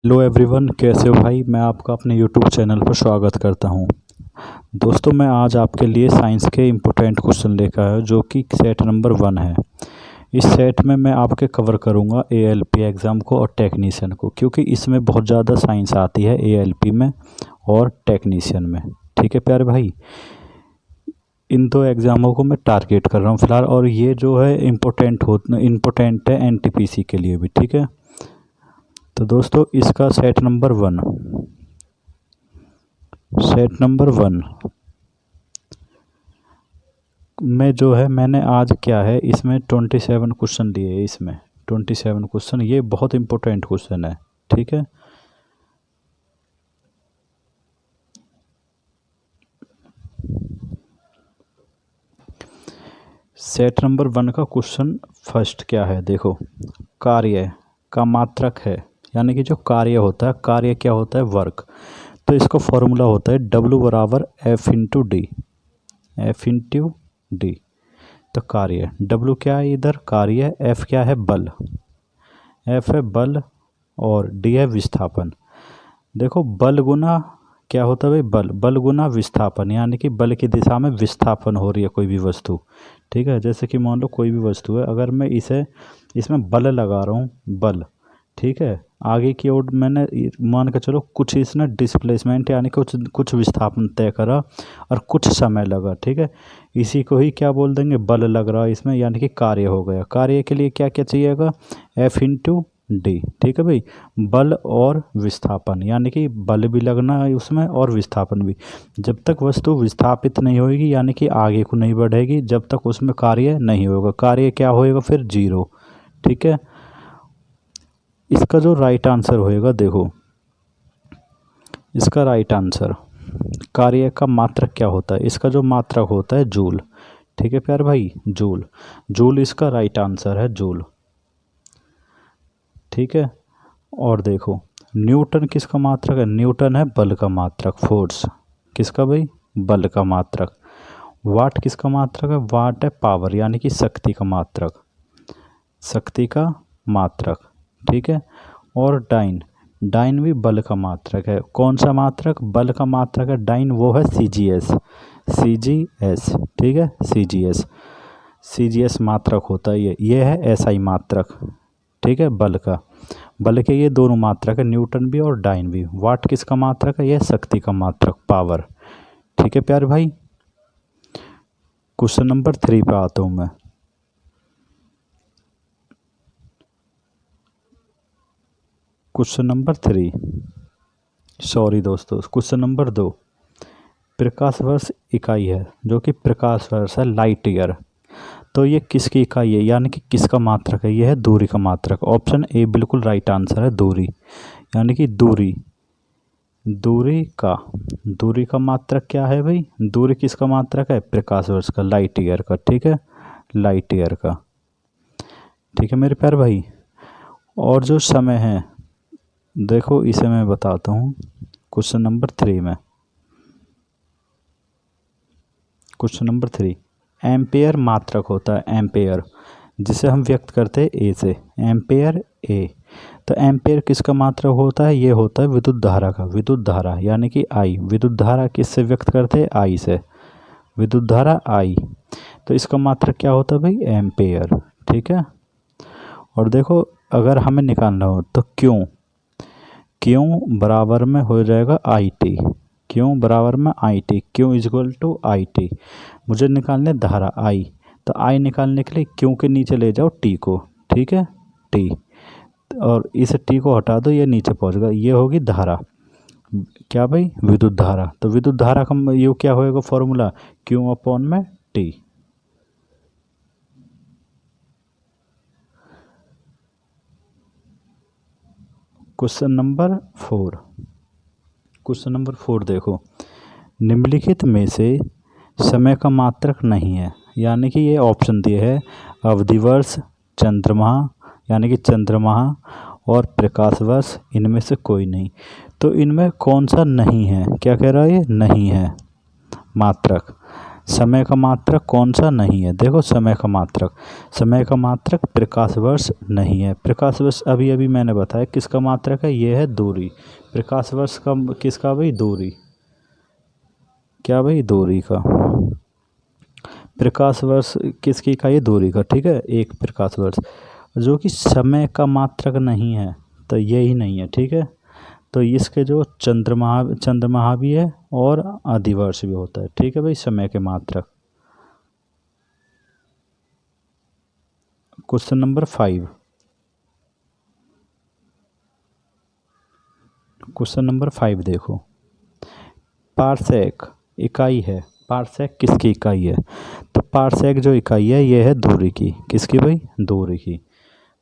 Hello everyone, कैसे हो भाई। मैं आपका अपने यूट्यूब चैनल पर स्वागत करता हूं। दोस्तों, मैं आज आपके लिए साइंस के इम्पोर्टेंट क्वेश्चन लेकर आया हूं, जो कि सेट नंबर 1 है। इस सेट में मैं आपके कवर करूंगा एएलपी एग्ज़ाम को और टेक्नीशियन को, क्योंकि इसमें बहुत ज़्यादा साइंस आती है एएलपी में और टेक्नीशियन में। ठीक है प्यारे भाई, इन दो एग्ज़ामों को मैं टारगेट कर रहा हूँ फ़िलहाल, और ये जो है इम्पोर्टेंट है एनटीपीसी के लिए भी। ठीक है, तो दोस्तों इसका सेट नंबर वन में जो है मैंने आज क्या है, इसमें 27 क्वेश्चन दिए हैं। इसमें 27 क्वेश्चन, ये बहुत इंपॉर्टेंट क्वेश्चन है। ठीक है, सेट नंबर 1 का क्वेश्चन फर्स्ट क्या है, देखो। कार्य का मात्रक है, यानी कि जो कार्य होता है, कार्य क्या होता है, वर्क। तो इसका फॉर्मूला होता है W बराबर F इंटू डी। तो कार्य W क्या है, इधर कार्य, F क्या है, बल। F है बल और D है विस्थापन। देखो, बल गुना क्या होता है भाई, बल गुना विस्थापन, यानी कि बल की दिशा में विस्थापन हो रही है कोई भी वस्तु। ठीक है, जैसे कि मान लो कोई भी वस्तु है, अगर मैं इसमें बल लगा रहा हूँ, बल। ठीक है, आगे की ओर मैंने मान के चलो कुछ इसने डिस्प्लेसमेंट यानी कुछ विस्थापन तय करा और कुछ समय लगा। ठीक है, इसी को ही क्या बोल देंगे, बल लग रहा है इसमें, यानी कि कार्य हो गया। कार्य के लिए क्या क्या चाहिएगा, F/D। ठीक है भाई, बल और विस्थापन, यानी कि बल भी लगना है उसमें और विस्थापन भी। जब तक वस्तु विस्थापित नहीं होगी, यानी कि आगे को नहीं बढ़ेगी, जब तक उसमें कार्य नहीं होगा। कार्य क्या होएगा फिर, 0। ठीक है, इसका जो राइट आंसर होएगा, देखो इसका राइट आंसर, कार्य का मात्रक क्या होता है, इसका जो मात्रक होता है जूल। ठीक है प्यार भाई, जूल इसका राइट आंसर है, जूल। ठीक है, और देखो न्यूटन किसका मात्रक है, न्यूटन है बल का मात्रक, फोर्स। किसका भाई, बल का मात्रक। वाट किसका मात्रक है, वाट है पावर, यानी कि शक्ति का मात्रक, शक्ति का मात्रक। ठीक है, और डाइन भी बल का मात्रक है। कौन सा मात्रक, बल का मात्रक है डाइन, वो है सीजीएस। ठीक है, सीजीएस मात्रक होता है ये है एसआई मात्रक। ठीक है, बल के ये दोनों मात्रक है, न्यूटन भी और डाइन भी। वाट किसका मात्रक है, यह शक्ति का मात्रक, पावर। ठीक है प्यारे भाई, क्वेश्चन नंबर 3 पे आता हूँ मैं। क्वेश्चन नंबर 3, सॉरी दोस्तों, क्वेश्चन नंबर 2। प्रकाश वर्ष इकाई है, जो कि प्रकाश वर्ष है, लाइट ईयर। तो ये किसकी इकाई है, यानी कि किसका मात्रक है, ये है दूरी का मात्रक। ऑप्शन ए बिल्कुल राइट आंसर है, दूरी, यानी कि दूरी का मात्रक क्या है भाई, दूरी किसका मात्रक है, प्रकाश वर्ष का, लाइट ईयर का। ठीक है, लाइट ईयर का। ठीक है मेरे प्यारे भाई, और जो समय है, देखो इसे मैं बताता हूँ क्वेश्चन नंबर 3 में। क्वेश्चन नंबर 3, एम्पेयर मात्रक होता है, एम्पेयर, जिसे हम व्यक्त करते हैं ए से, एम्पेयर ए। तो एम्पेयर किसका मात्रक होता है, ये होता है विद्युत धारा का, विद्युत धारा यानी कि आई। विद्युत धारा किससे व्यक्त करते हैं, आई से, विद्युत धारा आई। तो इसका मात्रक क्या होता है भाई, एम्पेयर। ठीक है, और देखो अगर हमें निकालना हो तो क्यों बराबर में हो जाएगा आई टी, क्यों बराबर में आई टी, क्यों इजक्वल टू आई टी। मुझे निकालने धारा आई, तो आई निकालने के लिए क्यों के नीचे ले जाओ टी को। ठीक है, टी, और इस टी को हटा दो, ये नीचे पहुंच गया, ये होगी धारा। क्या भाई, विद्युत धारा। तो विद्युत धारा का ये क्या होएगा फॉर्मूला, क्यों अपॉन में टी। क्वेश्चन नंबर 4 देखो, निम्नलिखित में से समय का मात्रक नहीं है, यानी कि ये ऑप्शन दिए है, अवधिवर्ष, चंद्रमा यानी कि चंद्रमा और प्रकाश वर्ष, इनमें से कोई नहीं। तो इनमें कौन सा नहीं है, क्या कह रहा है ये, नहीं है मात्रक। समय का मात्रक कौन सा नहीं है? देखो समय का मात्रक प्रकाश वर्ष नहीं है। प्रकाश वर्ष अभी अभी मैंने बताया किसका मात्रक है, ये है दूरी। प्रकाश वर्ष का किसका भाई? दूरी। क्या भाई? दूरी का। प्रकाश वर्ष किसकी इकाई है? दूरी का, ठीक है। एक प्रकाश वर्ष जो कि समय का मात्रक नहीं है तो यही नहीं है, ठीक है। तो इसके जो चंद्रमा भी है और अधिवर्ष भी होता है, ठीक है भाई, समय के मात्रक। Question number 5। क्वेश्चन नंबर 5 देखो, पारसेक इकाई है। पारसेक किसकी इकाई है? तो पारसेक जो इकाई है ये है दूरी की। किसकी भाई? दूरी की।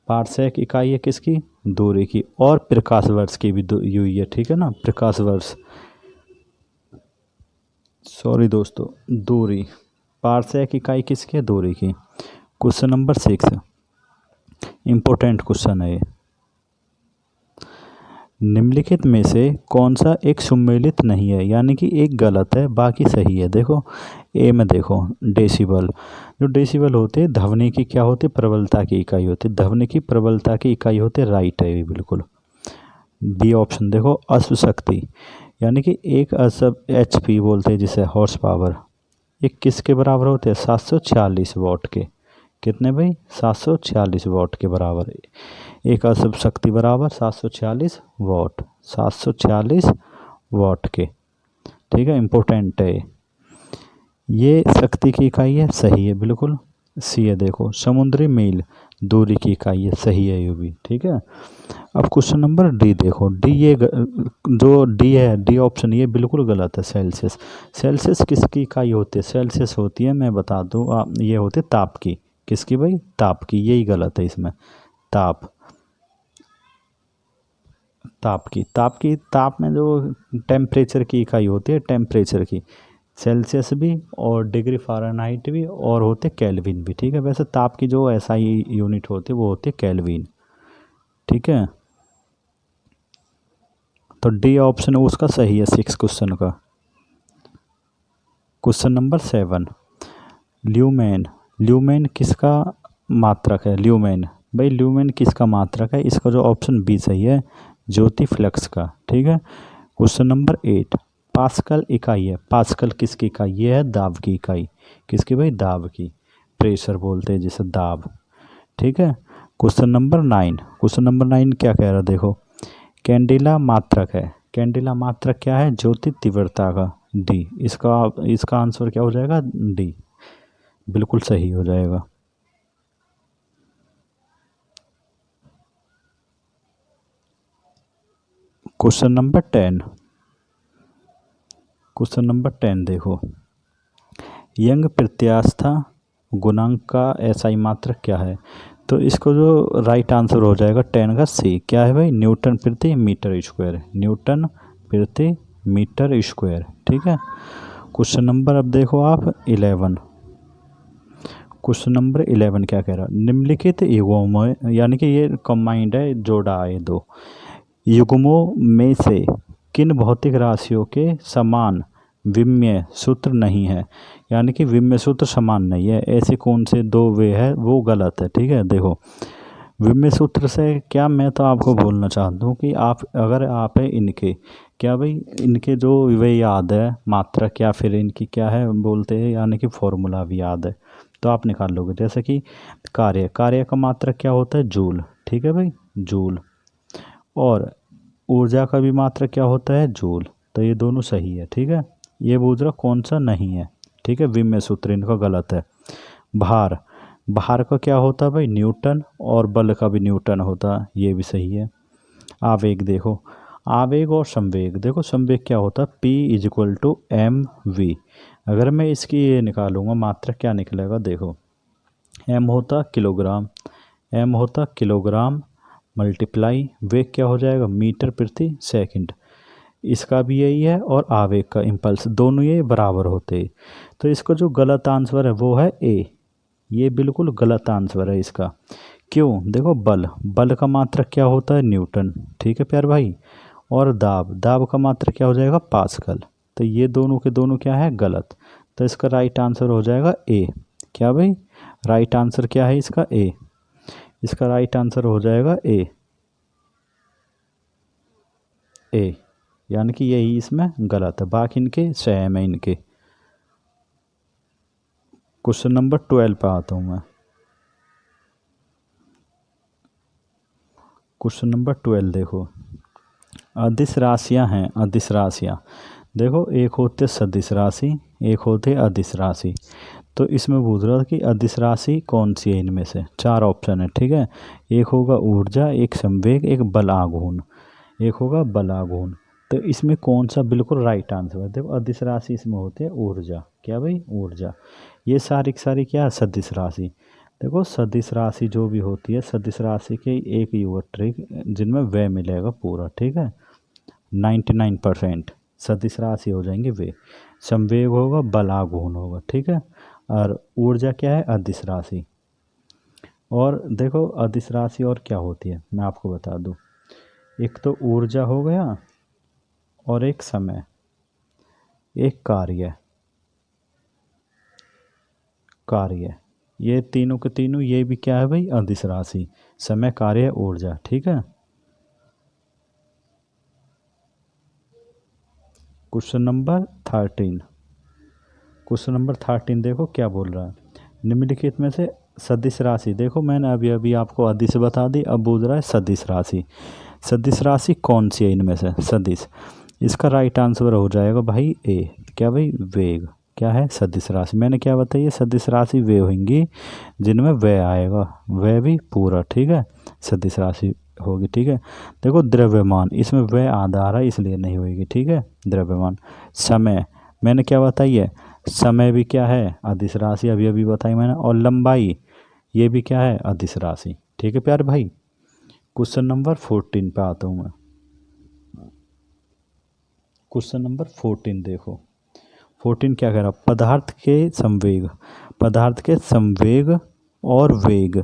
पारसेक इकाई है किसकी? दूरी की। और प्रकाश वर्ष की भी हुई है, ठीक है ना, प्रकाश वर्ष, सॉरी दोस्तों, दूरी। पारसेक इकाई किसकी है? दूरी की। क्वेश्चन नंबर 6, इंपॉर्टेंट क्वेश्चन है ये। निम्नलिखित में से कौन सा एक सुमेलित नहीं है, यानी कि एक गलत है बाकी सही है? देखो ए में देखो, डेसिबल। जो डेसिबल होते हैं ध्वनि की क्या होती है? प्रबलता की इकाई होती है। ध्वनि की प्रबलता की इकाई होती है, राइट है ये बिल्कुल। बी ऑप्शन देखो, अश्व शक्ति, यानी कि एक अश्व HP बोलते हैं जिसे, हॉर्स पावर, एक किसके बराबर होते हैं? 746 वॉट के। कितने भाई? 746 वॉट के बराबर। एक अश्व शक्ति बराबर 746 वॉट, 746 वॉट के, ठीक है। इम्पोर्टेंट है ये शक्ति की इकाई है, सही है बिल्कुल। सी है देखो, समुद्री मील दूरी की इकाई है, सही है ये भी, ठीक है। अब क्वेश्चन नंबर डी देखो, डी ये जो डी है, डी ऑप्शन ये बिल्कुल गलत है। सेल्सियस, सेल्सियस किसकी इकाई होती है? सेल्सियस होती है, मैं बता दूँ, ये होती है ताप की। किसकी भाई? ताप की। यही गलत है इसमें, ताप, ताप में जो टेम्परेचर की इकाई होती है, टेम्परेचर की, सेल्सियस भी और डिग्री फ़ारेनहाइट भी और होते केल्विन भी, ठीक है। वैसे ताप की जो SI यूनिट होती है वो होती है केल्विन, ठीक है। तो डी ऑप्शन उसका सही है 6 क्वेश्चन का। क्वेश्चन नंबर 7, ल्यूमेन, ल्यूमेन किसका मात्रक है? ल्यूमेन भाई, ल्यूमेन किसका मात्रक है? इसका जो ऑप्शन बी सही है, ज्योति फ्लक्स का, ठीक है। क्वेश्चन नंबर 8, पास्कल इकाई है। पास्कल किसकी इकाई? ये है दाब की इकाई। किसकी भाई? दाब की। प्रेशर बोलते हैं जिसे, दाब, ठीक है। क्वेश्चन नंबर 9, क्वेश्चन नंबर 9 क्या कह रहा है देखो, कैंडिला मात्रक है। कैंडिला मात्रक क्या है? ज्योति तीव्रता का। डी, इसका आंसर क्या हो जाएगा? डी, बिल्कुल सही हो जाएगा। क्वेश्चन नंबर 10, क्वेश्चन नंबर 10 देखो, यंग प्रत्यास्था गुणांक का SI मात्रक क्या है? तो इसको जो राइट आंसर हो जाएगा 10 का सी, क्या है भाई? न्यूटन प्रति मीटर स्क्वायर। न्यूटन प्रति मीटर स्क्वायर, ठीक है। क्वेश्चन नंबर अब देखो आप 11, क्वेश्चन नंबर 11 क्या कह रहा है, निम्नलिखित युगों में, यानी कि ये कंबाइंड है, जोड़ा है दो, युग्मों में से किन भौतिक राशियों के समान विम्य सूत्र नहीं है? यानी कि विम्य सूत्र समान नहीं है, ऐसे कौन से दो वे है? वो गलत है, ठीक है। देखो विम्य सूत्र से क्या, मैं तो आपको बोलना चाहता हूँ कि आप अगर आप है इनके, क्या भाई, इनके जो वे याद है मात्रक, या फिर इनकी क्या है बोलते हैं, यानी कि फॉर्मूला भी याद है तो आप निकाल लोगे। जैसे कि कार्य का मात्रक क्या होता है? जूल, ठीक है भाई, जूल। और ऊर्जा का भी मात्रक क्या होता है? जूल। तो ये दोनों सही है, ठीक है। ये पूछ रहा कौन सा नहीं है, ठीक है। विम्य सूत्र इनका गलत है। भार का क्या होता है भाई? न्यूटन। और बल का भी न्यूटन होता है, ये भी सही है। आवेग देखो, आवेग और संवेग देखो, संवेग क्या होता है? P = mv। अगर मैं इसकी ये निकालूंगा मात्रक, क्या निकलेगा देखो, m होता किलोग्राम, m होता किलोग्राम मल्टीप्लाई वेग क्या हो जाएगा? मीटर प्रति सेकंड। इसका भी यही है, और आवेग का इम्पल्स, दोनों ये बराबर होते हैं। तो इसका जो गलत आंसर है वो है ए, ये बिल्कुल गलत आंसर है इसका। क्यों? देखो बल का मात्रक क्या होता है? न्यूटन, ठीक है प्यार भाई। और दाब का मात्रक क्या हो जाएगा? पास्कल। तो ये दोनों के दोनों क्या है? गलत। तो इसका राइट आंसर हो जाएगा ए। क्या भाई, राइट आंसर क्या है इसका? ए। इसका राइट आंसर हो जाएगा ए। ए, यानी कि यही इसमें गलत है, बाकी इनके सेम है इनके। क्वेश्चन नंबर 12 पे आता हूँ मैं। क्वेश्चन नंबर 12 देखो, अदिश राशियाँ हैं, अदिश राशियाँ देखो, एक होते सदिश राशि, एक होते अदिश राशि। तो इसमें पूछ रहा था कि अदिश राशि कौन सी है इनमें से? 4 ऑप्शन है, ठीक है। एक होगा ऊर्जा, एक संवेग, एक बल आघूर्ण, एक होगा बल आघूर्ण। तो इसमें कौन सा बिल्कुल राइट आंसर है? देखो अदिश राशि इसमें होती है ऊर्जा। क्या भाई? ऊर्जा। ये सारी की सारी क्या है? सदिश राशि। देखो सदिश राशि जो भी होती है, सदिश राशि के एक युवक ट्रिक जिनमें व्यय मिलेगा पूरा, ठीक है, 99% सदिश राशि हो जाएंगे वे। संवेग होगा, बल आघूर्ण होगा, ठीक है। और ऊर्जा क्या है? अदिश राशि। और देखो अदिश राशि और क्या होती है मैं आपको बता दूं। एक तो ऊर्जा हो गया, और एक समय, एक कार्य, कार्य, ये तीनों के तीनों ये भी क्या है भाई? अदिश राशि। समय, कार्य, ऊर्जा, ठीक है। Question number 13। क्वेश्चन नंबर 13 देखो क्या बोल रहा है। निम्नलिखित में से सदिश राशि, देखो मैंने अभी अभी आपको अदिश बता दी, अब बोल रहा है सदिश राशि। सदिश राशि कौन सी है इनमें से? सदिश। इसका राइट आंसर हो जाएगा भाई ए। क्या भाई? वेग। क्या है? सदिश राशि। मैंने क्या बताइए? सदिश राशि वे होंगी जिनमें व्यय आएगा, व्यय भी पूरा, ठीक है, सदिश राशि होगी, ठीक है। देखो द्रव्यमान, इसमें व्यय आधार है इसलिए नहीं होगी, ठीक है, द्रव्यमान। समय, मैंने क्या बताइए? समय भी क्या है? अदिश राशि, अभी अभी बताई मैंने। और लंबाई, ये भी क्या है? अदिश राशि, ठीक है प्यारे भाई। क्वेश्चन नंबर 14 पे आता हूँ मैं। क्वेश्चन नंबर 14 देखो, 14 क्या कह रहा? पदार्थ के संवेग, पदार्थ के संवेग और वेग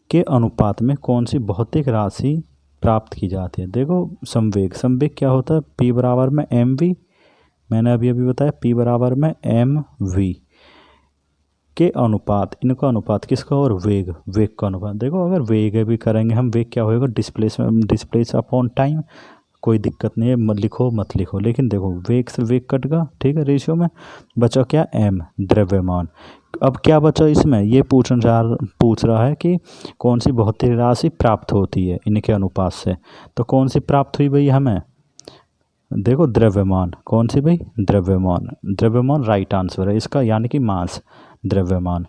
के अनुपात में कौन सी भौतिक राशि प्राप्त की जाती है? देखो संवेग, संवेग क्या होता है? P बराबर में एम वी, मैंने अभी अभी बताया P बराबर में एम वी के अनुपात, इनका अनुपात किसका? और वेग, वेग का अनुपात। देखो अगर वेग भी करेंगे हम, वेग क्या होएगा? डिस्प्लेस अपॉन टाइम, कोई दिक्कत नहीं है, मत लिखो मत लिखो, लेकिन देखो वेग से वेग कट गया, ठीक है, रेशियो में बचा क्या? एम, द्रव्यमान। अब क्या बचा इसमें? ये पूछ रहा है कि कौन सी भौतिक राशि प्राप्त होती है इनके अनुपात से। तो कौन सी प्राप्त हुई भाई हमें? देखो द्रव्यमान। कौन सी भाई? द्रव्यमान। द्रव्यमान राइट आंसर है इसका, यानी कि मास, द्रव्यमान।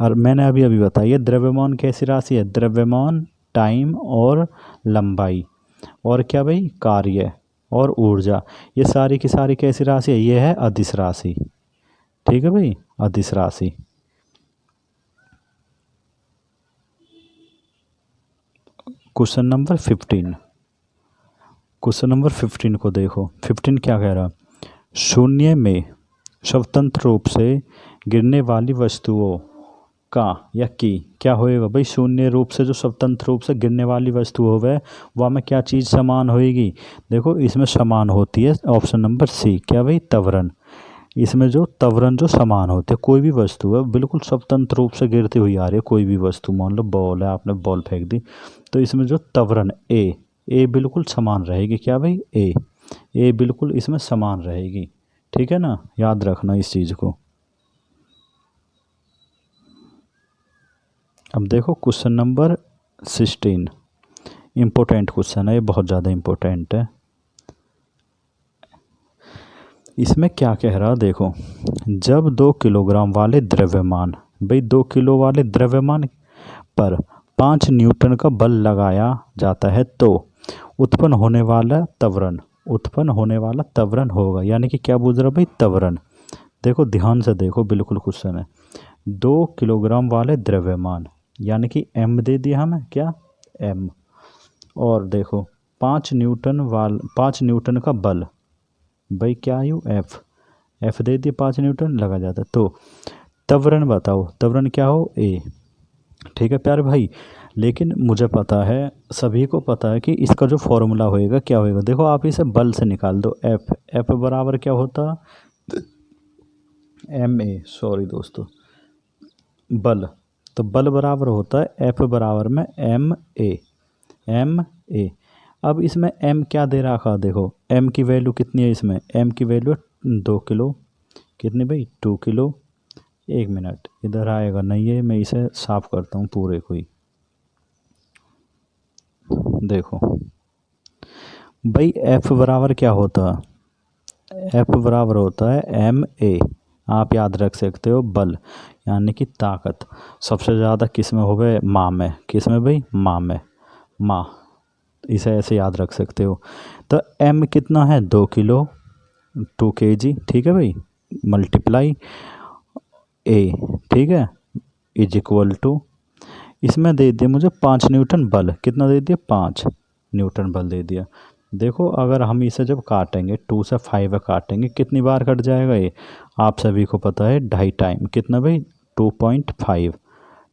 और मैंने अभी अभी बताइए द्रव्यमान कैसी राशि है? द्रव्यमान टाइम और लंबाई और क्या भाई? कार्य और ऊर्जा, ये सारी की सारी कैसी राशि है? ये है अदिश राशि, ठीक है भाई, अदिश राशि। Question number 15। क्वेश्चन नंबर 15 को देखो, 15 क्या कह रहा? शून्य में स्वतंत्र रूप से गिरने वाली वस्तुओं का या की क्या होएगा भाई? शून्य रूप से जो स्वतंत्र रूप से गिरने वाली वस्तु होवे, वह में क्या चीज़ समान होएगी? देखो इसमें समान होती है ऑप्शन नंबर सी। क्या भाई? त्वरण। इसमें जो त्वरण जो समान होते हैं, कोई भी वस्तु है बिल्कुल स्वतंत्र रूप से गिरती हुई आ रही है, कोई भी वस्तु, मान लो बॉल है, आपने बॉल फेंक दी, तो इसमें जो त्वरण ए बिल्कुल समान रहेगी। क्या भाई? ए बिल्कुल इसमें समान रहेगी, ठीक है ना, याद रखना इस चीज़ को। अब देखो क्वेश्चन नंबर 16, इम्पोर्टेंट क्वेश्चन है ये, बहुत ज़्यादा इम्पोर्टेंट है। इसमें क्या कह रहा? देखो, जब 2 किलोग्राम वाले द्रव्यमान, भाई 2 किलो वाले द्रव्यमान पर 5 न्यूटन का बल लगाया जाता है तो उत्पन्न होने वाला त्वरण होगा, यानी कि क्या पूछ रहा भाई? त्वरण। देखो ध्यान से देखो, बिल्कुल क्वेश्चन है। 2 किलोग्राम वाले द्रव्यमान, यानी कि एम दे दिया हमें, क्या? एम। और देखो 5 न्यूटन का बल, भाई क्या यू? एफ दे दिए, 5 न्यूटन लगा जाता है, तो त्वरण बताओ, त्वरण क्या हो? ए, ठीक है प्यारे भाई। लेकिन मुझे पता है, सभी को पता है कि इसका जो फॉर्मूला होएगा क्या होएगा। देखो आप इसे बल से निकाल दो, एफ बराबर क्या होता? एम ए, सॉरी दोस्तों, बल। तो बल बराबर होता है एफ बराबर में एम ए, एम ए। अब इसमें एम क्या दे रखा, देखो एम की वैल्यू कितनी है, इसमें एम की वैल्यू 2 किलो, कितनी भाई 2 किलो। एक मिनट, इधर आएगा नहीं है, मैं इसे साफ करता हूँ पूरे को ही। देखो भाई एफ बराबर क्या होता है, एफ बराबर होता है एम ए। आप याद रख सकते हो बल यानी कि ताकत सबसे ज़्यादा किस में हो गए, माँ में। किस में भाई, माँ में, माँ। इसे ऐसे याद रख सकते हो। तो एम कितना है, 2 किलो, 2 kg, ठीक है भाई, मल्टीप्लाई ए, ठीक है, इज इक्वल टू, इसमें दे दिया मुझे 5 न्यूटन बल। कितना दे दिया, 5 न्यूटन बल दे दिया। देखो अगर हम इसे जब काटेंगे 2 से 5 काटेंगे कितनी बार कट जाएगा ये, आप सभी को पता है 2.5 टाइम। कितना भाई, 2.5,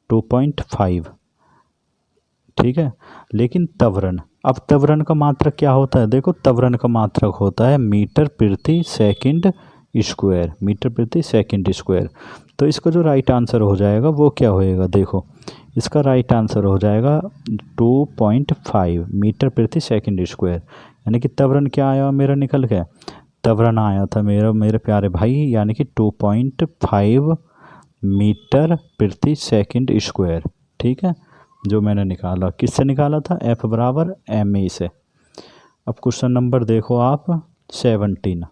2.5, ठीक है। लेकिन त्वरण, अब त्वरण का मात्रक क्या होता है, देखो त्वरण का मात्रक होता है मीटर प्रति सेकंड स्क्वायर, मीटर प्रति सेकंड स्क्वायर। तो इसका जो राइट आंसर हो जाएगा वो क्या होएगा, देखो इसका राइट आंसर हो जाएगा 2.5 मीटर प्रति सेकंड स्क्वायर। यानी कि त्वरण क्या आया मेरा निकल के, त्वरण आया था मेरा, मेरे प्यारे भाई, यानी कि 2.5 मीटर प्रति सेकंड स्क्वायर, ठीक है, जो मैंने निकाला। किससे निकाला था, एफ बराबर एम ई से। अब क्वेश्चन नंबर देखो आप 17,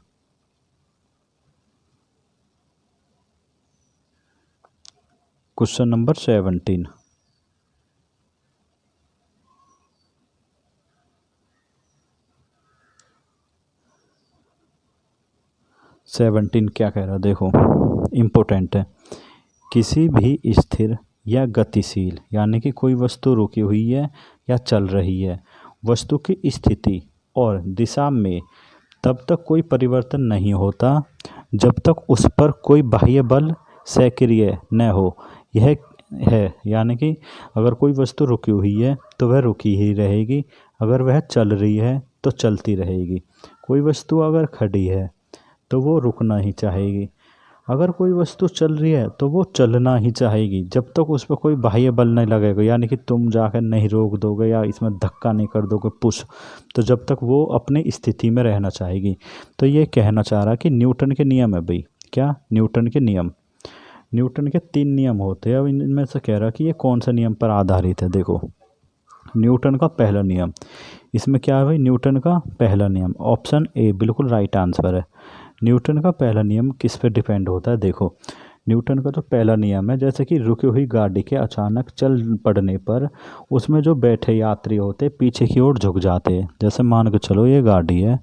क्वेश्चन नंबर 17। क्या कह रहा, देखो इम्पोर्टेंट है। किसी भी स्थिर या गतिशील, यानी कि कोई वस्तु रुकी हुई है या चल रही है, वस्तु की स्थिति और दिशा में तब तक कोई परिवर्तन नहीं होता जब तक उस पर कोई बाह्य बल सक्रिय न हो। यह है, यानी कि अगर कोई वस्तु रुकी हुई है तो वह रुकी ही रहेगी, अगर वह चल रही है तो चलती रहेगी। कोई वस्तु अगर खड़ी है तो वो रुकना ही चाहेगी, अगर कोई वस्तु चल रही है तो वो चलना ही चाहेगी जब तक उस पर कोई बाह्य बल नहीं लगेगा, यानी कि तुम जाकर नहीं रोक दोगे या इसमें धक्का नहीं कर दोगे पुश, तो जब तक वो अपनी स्थिति में रहना चाहेगी। तो ये कहना चाह रहा कि न्यूटन के नियम है भाई, क्या, न्यूटन के नियम। न्यूटन के 3 नियम होते हैं। अब इनमें से कह रहा कि ये कौन सा नियम पर आधारित है, देखो न्यूटन का पहला नियम। इसमें क्या है भाई, न्यूटन का पहला नियम, ऑप्शन ए बिल्कुल राइट आंसर है। न्यूटन का पहला नियम किस पे डिपेंड होता है, देखो न्यूटन का जो पहला नियम है, जैसे कि रुकी हुई गाड़ी के अचानक चल पड़ने पर उसमें जो बैठे यात्री होते पीछे की ओर झुक जाते हैं। जैसे मान के चलो ये गाड़ी है,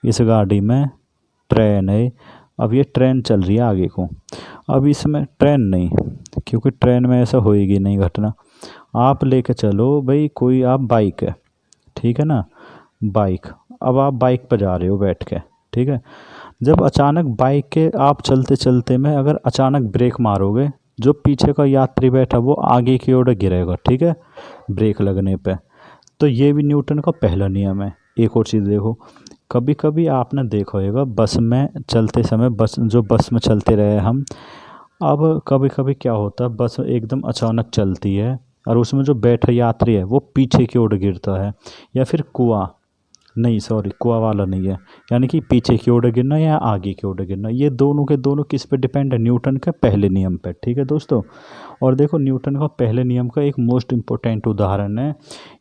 इस गाड़ी में ट्रेन है, अब ये ट्रेन चल रही है आगे को, अब इसमें ट्रेन नहीं, क्योंकि ट्रेन में ऐसा होएगी नहीं घटना। आप लेके चलो भाई कोई, आप बाइक है, ठीक है ना, बाइक, अब आप बाइक पर जा रहे हो बैठ के, ठीक है। जब अचानक बाइक के आप चलते चलते में अगर अचानक ब्रेक मारोगे, जो पीछे का यात्री बैठा वो आगे की ओर गिरेगा, ठीक है, ब्रेक लगने पे। तो ये भी न्यूटन का पहला नियम है। एक और चीज़ देखो, कभी कभी आपने देखा होगा बस में चलते समय, बस में चलते रहे हम, अब कभी कभी क्या होता है बस एकदम अचानक चलती है और उसमें जो बैठा यात्री है वो पीछे की ओर गिरता है, या फिर कुआं, नहीं सॉरी कुआं वाला नहीं है, यानी कि पीछे की ओर गिरना या आगे की ओर गिरना, ये दोनों के दोनों किस पे डिपेंड है, न्यूटन के पहले नियम पे, ठीक है दोस्तों। और देखो न्यूटन का पहले नियम का एक मोस्ट इम्पोर्टेंट उदाहरण है,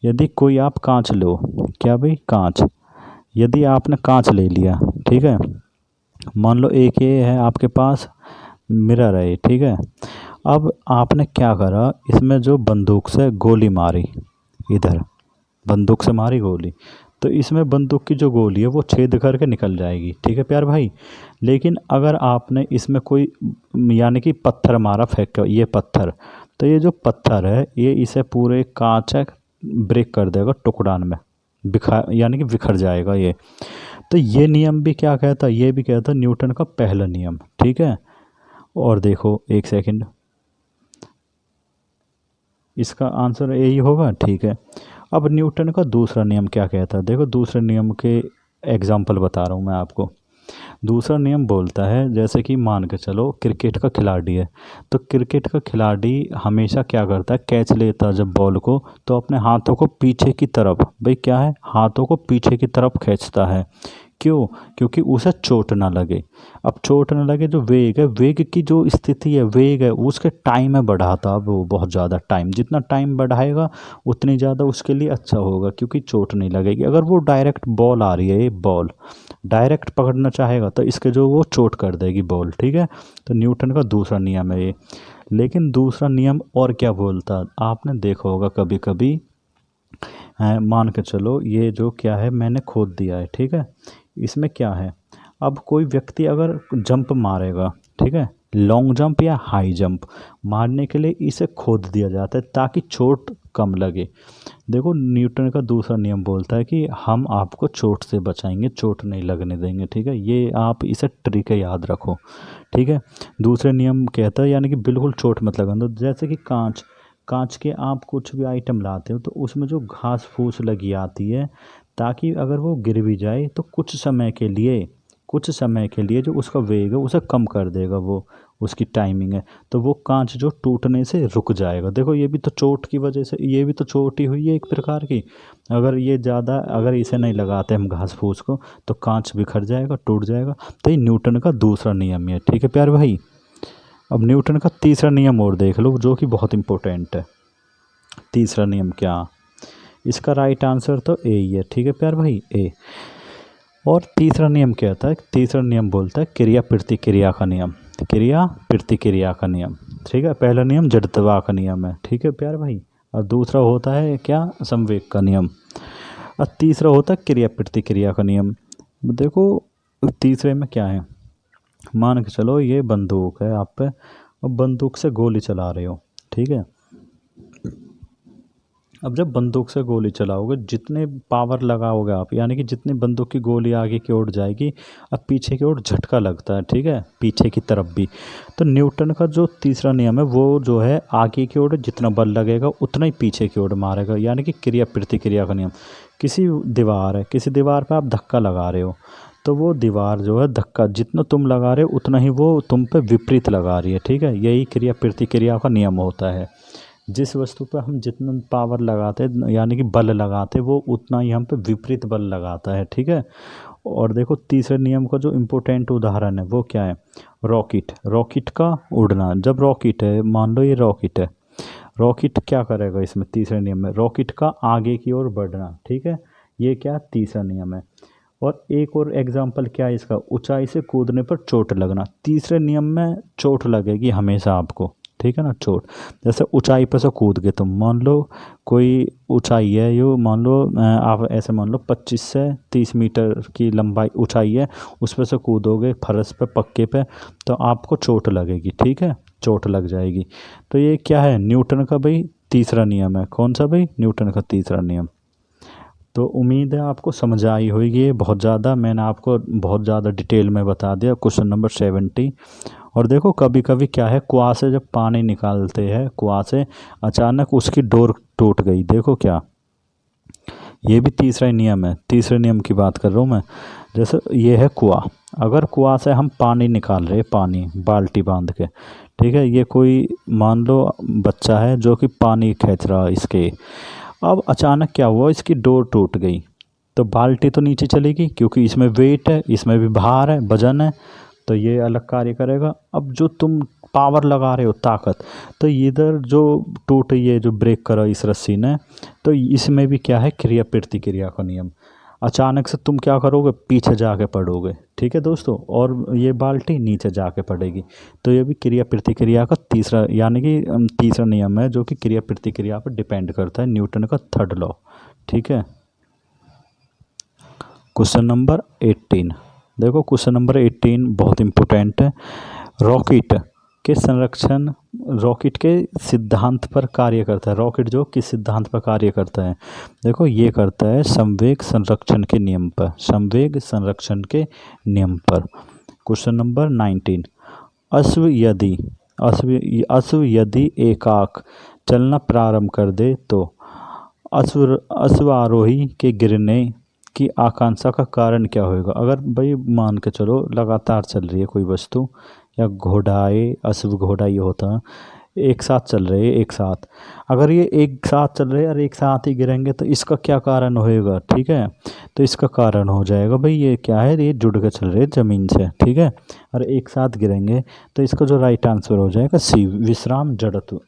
यदि कोई आप कांच लो, क्या भाई, कांच, यदि आपने कांच ले लिया, ठीक है, मान लो एक ये है आपके पास मिरर है, ठीक है, अब आपने क्या करा, इसमें जो बंदूक से गोली मारी, इधर बंदूक से मारी गोली, तो इसमें बंदूक की जो गोली है वो छेद करके निकल जाएगी, ठीक है प्यार भाई। लेकिन अगर आपने इसमें कोई यानी कि पत्थर मारा, फेंक, ये पत्थर, तो ये जो पत्थर है ये इसे पूरे कांच ब्रेक कर देगा टुकड़ान में, यानी कि बिखर जाएगा ये। तो ये नियम भी क्या कहता है, ये भी कहता है न्यूटन का पहला नियम, ठीक है। और देखो एक सेकंड, इसका आंसर यही होगा, ठीक है। अब न्यूटन का दूसरा नियम क्या कहता है, देखो दूसरे नियम के एग्जाम्पल बता रहा हूँ मैं आपको। दूसरा नियम बोलता है, जैसे कि मान के चलो क्रिकेट का खिलाड़ी है, तो क्रिकेट का खिलाड़ी हमेशा क्या करता है, कैच लेता है जब बॉल को तो अपने हाथों को पीछे की तरफ, भाई क्या है, हाथों को पीछे की तरफ खींचता है। क्यों? क्योंकि उसे चोट ना लगे। अब चोट ना लगे, जो वेग है, वेग की जो स्थिति है, वेग है, उसके टाइम में बढ़ाता है वो बहुत ज़्यादा टाइम, जितना टाइम बढ़ाएगा उतनी ज़्यादा उसके लिए अच्छा होगा, क्योंकि चोट नहीं लगेगी। अगर वो डायरेक्ट बॉल आ रही है, ये बॉल डायरेक्ट पकड़ना चाहेगा तो इसके जो वो चोट कर देगी बॉल, ठीक है। तो न्यूटन का दूसरा नियम है ये। लेकिन दूसरा नियम और क्या बोलता, आपने देखा होगा कभी कभी, मान के चलो ये जो क्या है मैंने खोद दिया है, ठीक है, इसमें क्या है, अब कोई व्यक्ति अगर जंप मारेगा, ठीक है, लॉन्ग जंप या हाई जंप मारने के लिए इसे खोद दिया जाता है ताकि चोट कम लगे। देखो न्यूटन का दूसरा नियम बोलता है कि हम आपको चोट से बचाएंगे, चोट नहीं लगने देंगे, ठीक है, ये आप इसे ट्रिक है, याद रखो, ठीक है। दूसरे नियम कहता है यानी कि बिल्कुल चोट मत लगाना। तो जैसे कि कांच, कांच के आप कुछ भी आइटम लाते हो तो उसमें जो घास फूस लगी आती है, ताकि अगर वो गिर भी जाए तो कुछ समय के लिए, कुछ समय के लिए जो उसका वेग है उसे कम कर देगा, वो उसकी टाइमिंग है, तो वो कांच जो टूटने से रुक जाएगा। देखो ये भी तो चोट की वजह से, ये भी तो चोट ही हुई है एक प्रकार की। अगर ये ज़्यादा, अगर इसे नहीं लगाते हम घास फूस को तो कांच बिखर जाएगा, टूट जाएगा। तो ये न्यूटन का दूसरा नियम है, ठीक है प्यारे भाई। अब न्यूटन का तीसरा नियम और देख लो, जो कि बहुत इंपॉर्टेंट है। तीसरा नियम क्या, इसका राइट आंसर तो ए ही है, ठीक है प्यार भाई, ए। और तीसरा नियम क्या होता है, तीसरा नियम बोलता है क्रिया प्रतिक्रिया का नियम, क्रिया प्रतिक्रिया का नियम, ठीक है। पहला नियम जड़त्वा का नियम है, ठीक है प्यार भाई, और दूसरा होता है क्या, संवेग का नियम, और तीसरा होता है क्रिया प्रतिक्रिया का नियम। देखो तीसरे में क्या है, मान के चलो ये बंदूक है आप पे, और बंदूक से गोली चला रहे हो, ठीक है। अब जब बंदूक से गोली चलाओगे, जितने पावर लगाओगे आप, यानी कि जितनी बंदूक की गोली आगे की ओर जाएगी, अब पीछे की ओर झटका लगता है, ठीक है, पीछे की तरफ भी। तो न्यूटन का जो तीसरा नियम है वो जो है, आगे की ओर जितना बल लगेगा उतना ही पीछे की ओर मारेगा, यानी कि क्रिया प्रतिक्रिया का नियम। किसी दीवार है, किसी दीवार पर आप धक्का लगा रहे हो, तो वो दीवार जो है धक्का जितना तुम लगा रहे हो उतना ही वो तुम पे विपरीत लगा रही है, ठीक है। यही क्रिया प्रतिक्रिया का नियम होता है। जिस वस्तु पर हम जितना पावर लगाते हैं, यानी कि बल लगाते हैं, वो उतना ही हम पे विपरीत बल लगाता है, ठीक है। और देखो तीसरे नियम का जो इम्पोर्टेंट उदाहरण है वो क्या है, रॉकेट, रॉकेट का उड़ना। जब रॉकेट है, मान लो ये रॉकेट है, रॉकेट क्या करेगा इसमें, तीसरे नियम में रॉकेट का आगे की ओर बढ़ना, ठीक है, ये क्या तीसरा नियम है। और एक और एग्जाम्पल क्या है इसका, ऊंचाई से कूदने पर चोट लगना। तीसरे नियम में चोट लगेगी हमेशा आपको, ठीक है ना, चोट। जैसे ऊंचाई पर से कूद गए तुम, मान लो कोई ऊंचाई है, यो मान लो आप ऐसे मान लो 25 से 30 मीटर की लंबाई ऊंचाई है, उस पर से कूदोगे फर्श पे, पक्के पे, तो आपको चोट लगेगी, ठीक है, चोट लग जाएगी। तो ये क्या है, न्यूटन का भाई तीसरा नियम है। कौन सा भाई, न्यूटन का तीसरा नियम। तो उम्मीद है आपको समझ आई होगी, बहुत ज़्यादा मैंने आपको बहुत ज़्यादा डिटेल में बता दिया। Question number 70। और देखो कभी कभी क्या है, कुआं से जब पानी निकालते हैं, कुआं से अचानक उसकी डोर टूट गई, देखो क्या, ये भी तीसरा ही नियम है, तीसरे नियम की बात कर रहा हूँ मैं। जैसे ये है कुआं, अगर कुआं से हम पानी निकाल रहे, पानी बाल्टी बांध के, ठीक है, ये कोई मान लो बच्चा है जो कि पानी खींच रहा है इसके, अब अचानक क्या हुआ, इसकी डोर टूट गई, तो बाल्टी तो नीचे चलेगी, क्योंकि इसमें वेट है, इसमें भी भार है, वजन है, तो ये अलग कार्य करेगा। अब जो तुम पावर लगा रहे हो, ताकत, तो इधर जो टूट, ये जो ब्रेक करा इस रस्सी ने, तो इसमें भी क्या है, क्रिया प्रतिक्रिया का नियम। अचानक से तुम क्या करोगे, पीछे जाके पड़ोगे, ठीक है दोस्तों, और ये बाल्टी नीचे जाके पड़ेगी। तो ये भी क्रिया प्रतिक्रिया का तीसरा, यानी कि तीसरा नियम है, जो कि क्रिया प्रतिक्रिया पर डिपेंड करता है, न्यूटन का थर्ड लॉ, ठीक है। Question number 18। देखो क्वेश्चन नंबर 18 बहुत इम्पोर्टेंट है। रॉकेट के संरक्षण, रॉकेट के सिद्धांत पर कार्य करता है। रॉकेट जो किस सिद्धांत पर कार्य करता है, देखो ये करता है संवेग संरक्षण के नियम पर, संवेग संरक्षण के नियम पर। Question number 19। अश्व यदि एकाक चलना प्रारंभ कर दे तो अश्वारोही के गिरने की आकांक्षा का कारण क्या होगा। अगर भाई मान के चलो लगातार चल रही है कोई वस्तु, या घोड़ाए अश्व घोड़ा ये होता है, एक साथ चल रहे हैं एक साथ, अगर ये एक साथ चल रहे हैं और एक साथ ही गिरेंगे तो इसका क्या कारण होएगा, ठीक है। तो इसका कारण हो जाएगा भाई ये क्या है, ये जुड़ के चल रहे हैं ज़मीन से, ठीक है, और एक साथ गिरेंगे। तो इसका जो राइट आंसर हो जाएगा सी, विश्राम जड़त्व।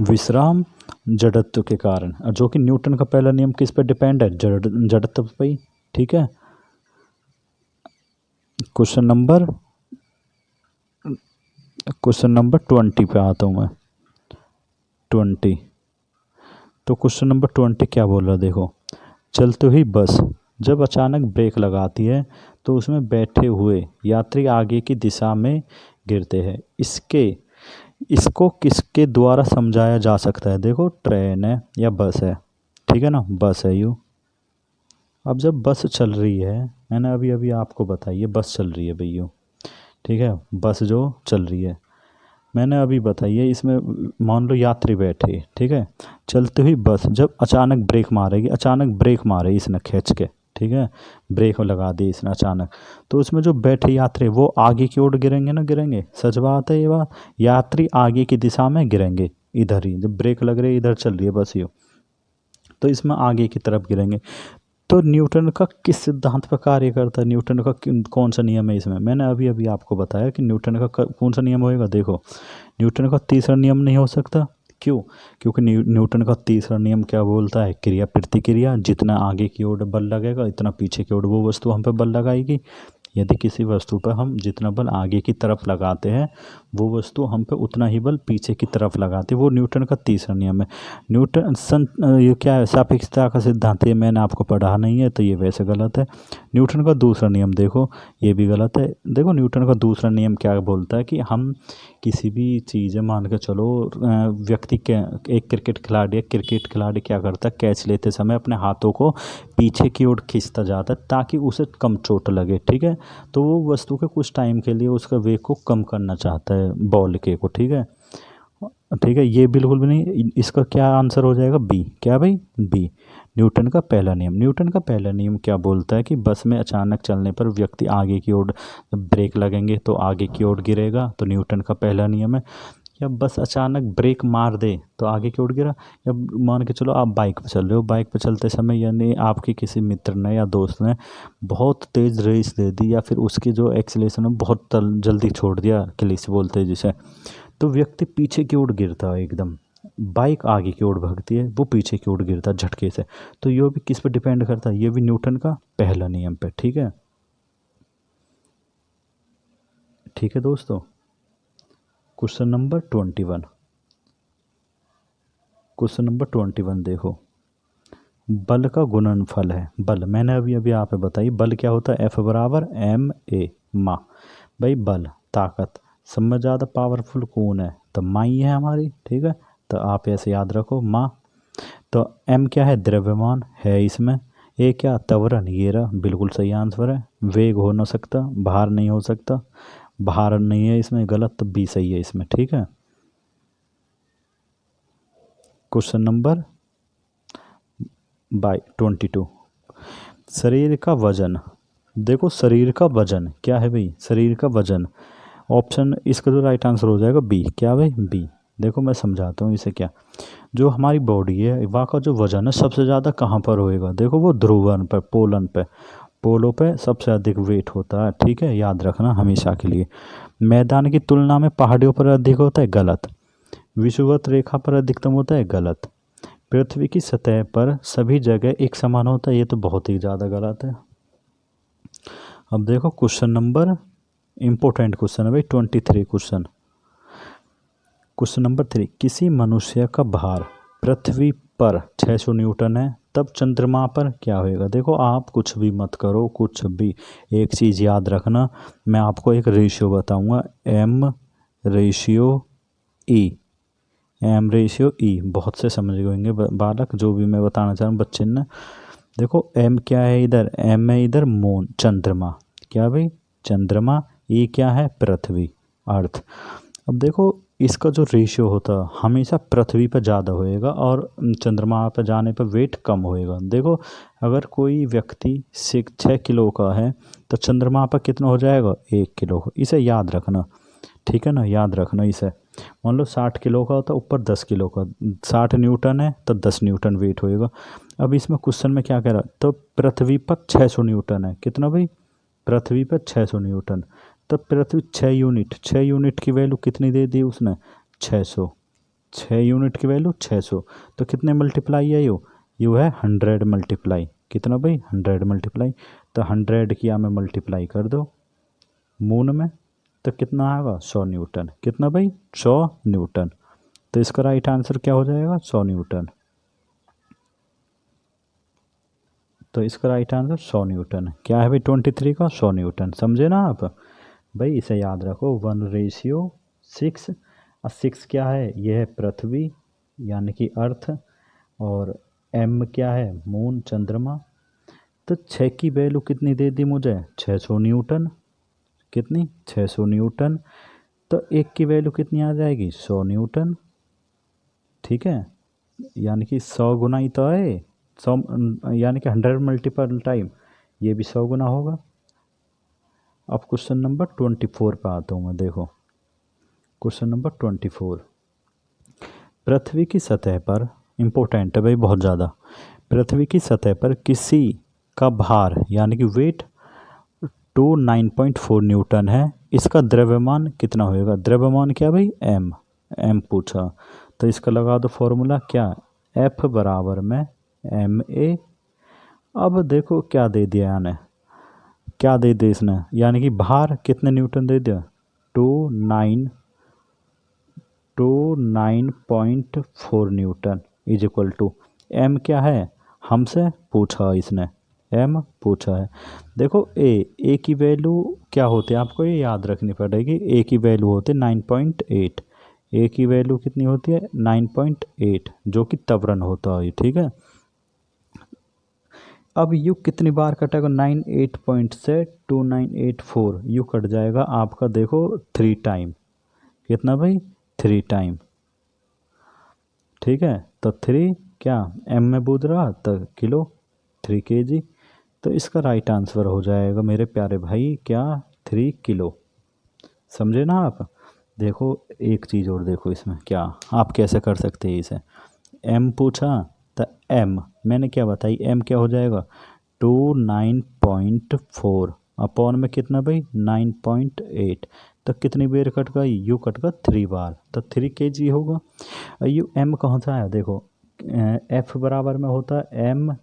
विश्राम जड़त्व के कारण, जो कि न्यूटन का पहला नियम किस पर डिपेंड है, जड़त्व पे ही, ठीक है। क्वेश्चन नंबर 20 पे आता हूँ मैं, 20। तो क्वेश्चन नंबर 20 क्या बोल रहा है, देखो। चलते हुई बस जब अचानक ब्रेक लगाती है तो उसमें बैठे हुए यात्री आगे की दिशा में गिरते हैं। इसको किसके द्वारा समझाया जा सकता है, देखो ट्रेन है या बस है, ठीक है ना, बस है यूँ। अब जब बस चल रही है, मैंने अभी अभी आपको बताइए बस चल रही है भैया, ठीक है, बस जो चल रही है मैंने अभी बताइए, इसमें मान लो यात्री बैठे, ठीक है, चलती हुई बस जब अचानक ब्रेक मारेगी, अचानक ब्रेक मारे इसने खींच के, ठीक है, ब्रेक लगा दी इसने अचानक, तो उसमें जो बैठे यात्री वो आगे की ओर गिरेंगे ना, गिरेंगे, सच बात है ये बात, यात्री आगे की दिशा में गिरेंगे, इधर ही जब ब्रेक लग रही है इधर चल रही है बस ये, तो इसमें आगे की तरफ गिरेंगे। तो न्यूटन का किस सिद्धांत पर कार्य करता है, न्यूटन का कौन सा नियम है इसमें, मैंने अभी अभी आपको बताया कि न्यूटन का कौन सा नियम होएगा, देखो न्यूटन का तीसरा नियम नहीं हो सकता, क्यों, क्योंकि न्यूटन का तीसरा नियम क्या बोलता है, क्रिया प्रतिक्रिया, जितना आगे की ओर बल लगेगा इतना पीछे की ओर वो वस्तु हम पे बल लगाएगी। यदि किसी वस्तु पर हम जितना बल आगे की तरफ लगाते हैं वो वस्तु हम पे उतना ही बल पीछे की तरफ लगाती है, वो न्यूटन का तीसरा नियम है। ये क्या है, सापेक्षता का सिद्धांत, ये मैंने आपको पढ़ा नहीं है तो ये वैसे गलत है। न्यूटन का दूसरा नियम देखो, ये भी गलत है। देखो न्यूटन का दूसरा नियम क्या बोलता है कि हम किसी भी चीज़ मान के चलो, व्यक्ति के, एक क्रिकेट खिलाड़ी क्या करता है, कैच लेते समय अपने हाथों को पीछे की ओर खींचता जाता है ताकि उसे कम चोट लगे, ठीक है, तो वो वस्तु के कुछ टाइम के लिए उसका वेग को कम करना चाहता है बॉल के को, ठीक है, ठीक है, ये बिल्कुल भी नहीं, इसका क्या आंसर हो जाएगा, बी, क्या भाई, बी, न्यूटन का पहला नियम। न्यूटन का पहला नियम क्या बोलता है कि बस में अचानक चलने पर व्यक्ति आगे की ओर, ब्रेक लगेंगे तो आगे की ओर गिरेगा, तो न्यूटन का पहला नियम है। या बस अचानक ब्रेक मार दे तो आगे की ओर गिरा, या मान के चलो आप बाइक पर चल रहे हो, बाइक पर चलते समय यानी आपके किसी मित्र ने या दोस्त ने बहुत तेज़ रेस दे दी, या फिर उसकी जो एक्सीलरेशन है बहुत जल्दी छोड़ दिया, क्लिच बोलते हैं जिसे, तो व्यक्ति पीछे की ओर गिरता है एकदम, बाइक आगे की ओर भागती है वो पीछे की ओर गिरता है झटके से। तो ये भी किस पर डिपेंड करता है, ये भी न्यूटन का पहला नियम पे, ठीक है, ठीक है दोस्तों। क्वेश्चन नंबर 21, क्वेश्चन नंबर 21 देखो, बल का गुणनफल है, बल मैंने अभी अभी आप बताई, बल क्या होता है, F बराबर ma, मा, भाई बल ताकत, सब में ज़्यादा पावरफुल कौन है, तो माँ ही है हमारी, ठीक है, तो आप ऐसे याद रखो माँ। तो m क्या है, द्रव्यमान है इसमें, ए क्या, त्वरण, ये रहा बिल्कुल सही आंसर है। वेग हो ना सकता, भार नहीं हो सकता, भार नहीं है इसमें, गलत, तो बी सही है इसमें, ठीक है। क्वेश्चन नंबर 22, शरीर का वजन, देखो शरीर का वजन क्या है भाई, शरीर का वजन, ऑप्शन इसका जो राइट आंसर हो जाएगा बी, क्या भाई, बी। देखो मैं समझाता हूँ इसे, क्या जो हमारी बॉडी है वहाँ का जो वजन है सबसे ज़्यादा कहाँ पर होएगा, देखो वो ध्रुवन पर, पोलन पे, पोलों पे सबसे अधिक वेट होता है, ठीक है, याद रखना हमेशा के लिए। मैदान की तुलना में पहाड़ियों पर अधिक होता है, गलत। विषुवत रेखा पर अधिकतम होता है, गलत। पृथ्वी की सतह पर सभी जगह एक समान होता है, ये तो बहुत ही ज़्यादा गलत है। अब देखो क्वेश्चन नंबर, इम्पोर्टेंट क्वेश्चन है भाई, 23 क्वेश्चन, क्वेश्चन नंबर 3, किसी मनुष्य का भार पृथ्वी पर 600 न्यूटन है, तब चंद्रमा पर क्या होएगा। देखो आप कुछ भी मत करो, कुछ भी, एक चीज़ याद रखना, मैं आपको एक रेशियो बताऊंगा, M ratio E, M ratio E, बहुत से समझ गए होंगे बालक, जो भी मैं बताना चाह रहा हूँ बच्चे ने। देखो एम क्या है इधर, एम है इधर मून, चंद्रमा, क्या भाई, चंद्रमा, ई क्या है, पृथ्वी, अर्थ। अब देखो इसका जो रेशियो होता है हमेशा पृथ्वी पर ज़्यादा होएगा और चंद्रमा पर जाने पर वेट कम होएगा। देखो अगर कोई व्यक्ति 6 किलो का है तो चंद्रमा पर कितना हो जाएगा 1 किलो। इसे याद रखना, ठीक है ना, याद रखना इसे। मान लो 60 किलो का होता ऊपर 10 किलो का, 60 न्यूटन है तो 10 न्यूटन वेट होएगा। अब इसमें क्वेश्चन में क्या कह रहा, तो पृथ्वी पर 600 न्यूटन है, कितना भाई, पृथ्वी पर 600 न्यूटन। तो पृथ्वी 6 यूनिट, 6 यूनिट की वैल्यू कितनी दे दी उसने, 600, 6 यूनिट की वैल्यू 600। तो कितने मल्टीप्लाई है यू है 100 मल्टीप्लाई, कितना भाई 100 मल्टीप्लाई। तो 100 की हमें मल्टीप्लाई कर दो मून में, तो कितना आएगा 100 न्यूटन, कितना भाई 100 न्यूटन। तो इसका राइट आंसर क्या हो जाएगा 100 न्यूटन। तो इसका राइट आंसर 100 न्यूटन क्या है भाई, 23 का 100 न्यूटन, समझे ना आप भाई। इसे याद रखो 1:6। और 6 क्या है, यह है पृथ्वी यानी कि अर्थ, और m क्या है, मून चंद्रमा। तो 6 की वैल्यू कितनी दे दी मुझे, 600 न्यूटन, कितनी 600 न्यूटन। तो 1 की वैल्यू कितनी आ जाएगी 100 न्यूटन, ठीक है। यानी कि 100 गुना ही तो है, 100 यानी कि 100 मल्टीपल टाइम, ये भी 100 गुना होगा। अब क्वेश्चन नंबर 24 पे आता हूँ मैं, देखो क्वेश्चन नंबर 24। पृथ्वी की सतह पर, इम्पोर्टेंट है भाई बहुत ज़्यादा, पृथ्वी की सतह पर किसी का भार यानी कि वेट 9.4 न्यूटन है, इसका द्रव्यमान कितना होएगा, द्रव्यमान क्या भाई m पूछा। तो इसका लगा दो फॉर्मूला क्या, F बराबर में ma। अब देखो क्या दे दिया यानी, क्या दे दिया इसने, यानी कि भार कितने न्यूटन दे दिया, 9.4 newton is equal to m क्या है, हमसे पूछा इसने, m पूछा है। देखो a की वैल्यू क्या होती है आपको ये याद रखनी पड़ेगी, a की वैल्यू होती है 9.8, a की वैल्यू कितनी होती है 9.8, जो कि त्वरण होता है, ठीक है। अब यू कितनी बार कटेगा, 98 पॉइंट से 2984 यू कट जाएगा आपका, देखो 3 टाइम, कितना भाई 3 टाइम, ठीक है। तो 3 क्या m में बूझ रहा तो किलो, 3 kg। तो इसका राइट आंसर हो जाएगा मेरे प्यारे भाई क्या, 3 किलो, समझे ना आप। देखो एक चीज़ और देखो इसमें क्या आप कैसे कर सकते हैं इसे, m पूछा तो m मैंने क्या बताई, m क्या हो जाएगा 29.4 अपॉन में कितना भाई 9.8। तो कितनी बार कट गई, यू कट गया 3 बार, तो 3 kg होगा। यू m कहाँ से आया, देखो f बराबर में होता है ma।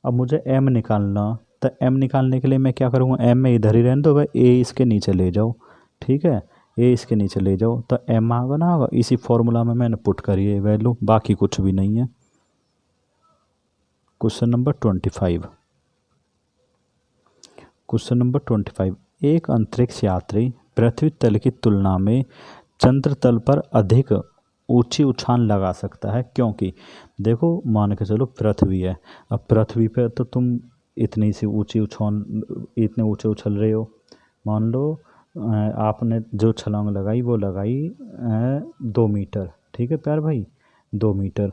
अब मुझे m निकालना, तो m निकालने के लिए मैं क्या करूँगा, m में इधर ही रहने दो भाई, a इसके नीचे ले जाओ, ठीक है, a इसके नीचे ले जाओ तो m आएगा ना, होगा इसी फॉर्मूला में मैंने पुट करी है वैल्यू, बाकी कुछ भी नहीं है। Question number 25, question number 25। एक अंतरिक्ष यात्री पृथ्वी तल की तुलना में चंद्र तल पर अधिक ऊंची उछाल लगा सकता है, क्योंकि देखो मान के चलो पृथ्वी है, अब पृथ्वी पे तो तुम इतनी सी ऊंची उछाल, इतने ऊंचे उछल रहे हो, मान लो आपने जो छलांग लगाई वो लगाई 2 मीटर, ठीक है प्यार भाई 2 मीटर,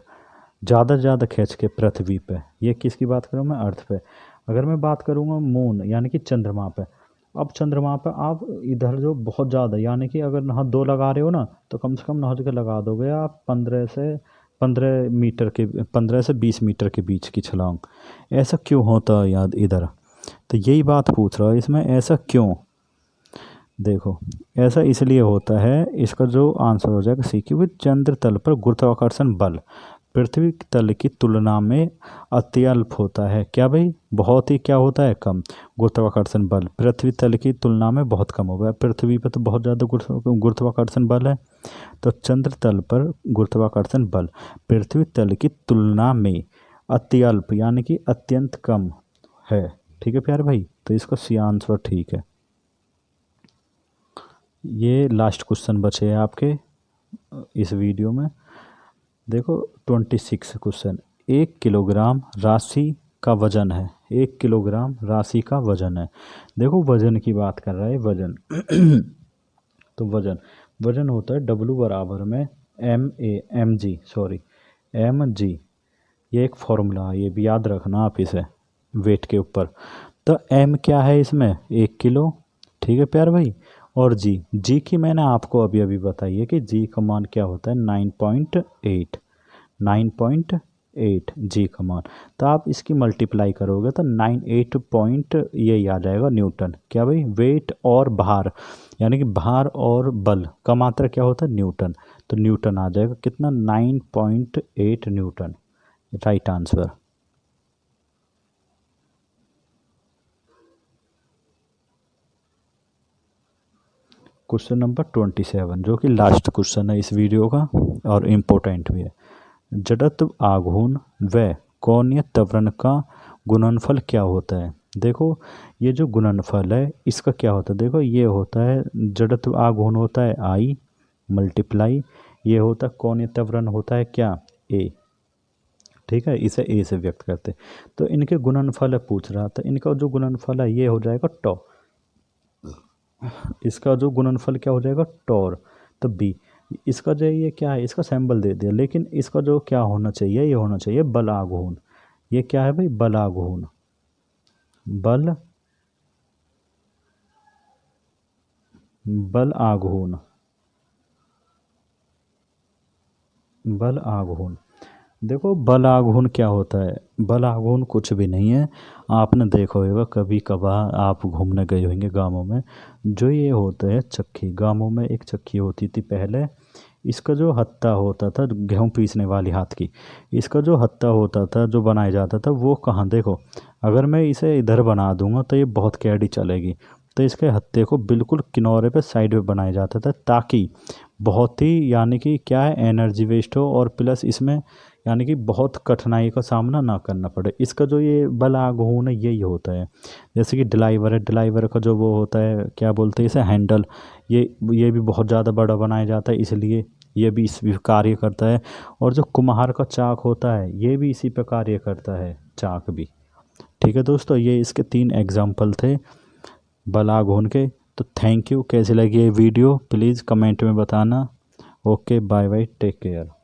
ज़्यादा से ज़्यादा खींच के पृथ्वी पे, ये किसकी बात करूँ मैं, अर्थ पे। अगर मैं बात करूँगा मून यानी कि चंद्रमा पे, अब चंद्रमा पे आप इधर जो बहुत ज़्यादा, यानी कि अगर नहा 2 लगा रहे हो ना, तो कम से कम नहा के लगा दोगे आप 15 से 20 मीटर के बीच की छलांग। ऐसा क्यों होता है याद इधर, तो यही बात पूछ रहा है इसमें, ऐसा क्यों। देखो ऐसा इसलिए होता है, इसका जो आंसर हो जाएगा सी, क्योंकि चंद्र तल पर गुरुत्वाकर्षण बल पृथ्वी तल की तुलना में अत्यल्प होता है, क्या भाई बहुत ही क्या होता है कम, गुरुत्वाकर्षण बल पृथ्वी तल की तुलना में बहुत कम होगा, पृथ्वी पर तो बहुत ज़्यादा गुरुत्वाकर्षण बल है। तो चंद्र तल पर गुरुत्वाकर्षण बल पृथ्वी तल की तुलना में अत्यल्प यानी कि अत्यंत कम है, ठीक है प्यारे भाई। तो इसका सी आंसर ठीक है। ये लास्ट क्वेश्चन बचे हैं आपके इस वीडियो में। देखो 26 क्वेश्चन, 1 किलोग्राम राशि का वजन है, 1 किलोग्राम राशि का वजन है। देखो वजन की बात कर रहा है, वजन तो वजन वजन होता है W बराबर में mg, ये एक फॉर्मूला है, ये भी याद रखना आप इसे वेट के ऊपर। तो m क्या है इसमें 1 किलो, ठीक है प्यार भाई। और g की मैंने आपको अभी अभी बताई है कि g का मान क्या होता है 9.8 जी का मान। तो आप इसकी मल्टीप्लाई करोगे तो 98 पॉइंट यही आ जाएगा न्यूटन। क्या भाई, वेट और भार, यानी कि भार और बल का मात्रा क्या होता है न्यूटन, तो न्यूटन आ जाएगा कितना 9.8 Newton, right answer. Question number 27 जो कि लास्ट क्वेश्चन है इस वीडियो का और इम्पोर्टेंट भी है। जड़त्व आघूर्ण व कोणीय त्वरण का गुणनफल क्या होता है। देखो ये जो गुणनफल है इसका क्या होता है, देखो ये होता है जड़त्व आघूर्ण होता है I मल्टीप्लाई, ये होता है कोणीय त्वरण होता है क्या A, ठीक है, इसे A से व्यक्त करते। तो इनके गुणनफल पूछ रहा था, इनका जो गुणनफल है ये हो जाएगा टॉ, इसका जो गुणनफल क्या हो जाएगा टॉर, तो बी। इसका जो ये क्या है, इसका सैंबल दे दिया, लेकिन इसका जो क्या होना चाहिए, ये होना चाहिए बल आघूर्ण। ये क्या है भाई, बल आघूर्ण, बल आघूर्ण, बल आघूर्ण। देखो बल आघूर्ण क्या होता है, बल आघूर्ण कुछ भी नहीं है। आपने देखा होगा कभी कभार आप घूमने गए होंगे गाँवों में, जो ये होता है चक्की, गाँवों में एक चक्की होती थी पहले, इसका जो हत्था होता था गेहूँ पीसने वाली हाथ की, इसका जो हत्था होता था जो बनाया जाता था वो कहाँ, देखो अगर मैं इसे इधर बना दूंगा तो ये बहुत कैडी चलेगी, तो इसके हत्थे को बिल्कुल किनारे पे साइड पे बनाया जाता था ताकि बहुत ही यानी कि क्या है एनर्जी वेस्ट हो और प्लस इसमें यानी कि बहुत कठिनाई का सामना ना करना पड़े। इसका जो ये बल आघूर्ण है यही होता है। जैसे कि ड्राइवर है, ड्राइवर का जो वो होता है क्या बोलते हैं इसे हैंडल, ये भी बहुत ज़्यादा बड़ा बनाया जाता है, इसलिए ये भी इस भी कार्य करता है। और जो कुम्हार का चाक होता है ये भी इसी पर कार्य करता है, चाक भी। ठीक है दोस्तों, ये इसके 3 एग्जाम्पल थे बल आघूर्ण के। तो थैंक यू, कैसी लगी ये वीडियो प्लीज़ कमेंट में बताना। Okay bye bye, take care.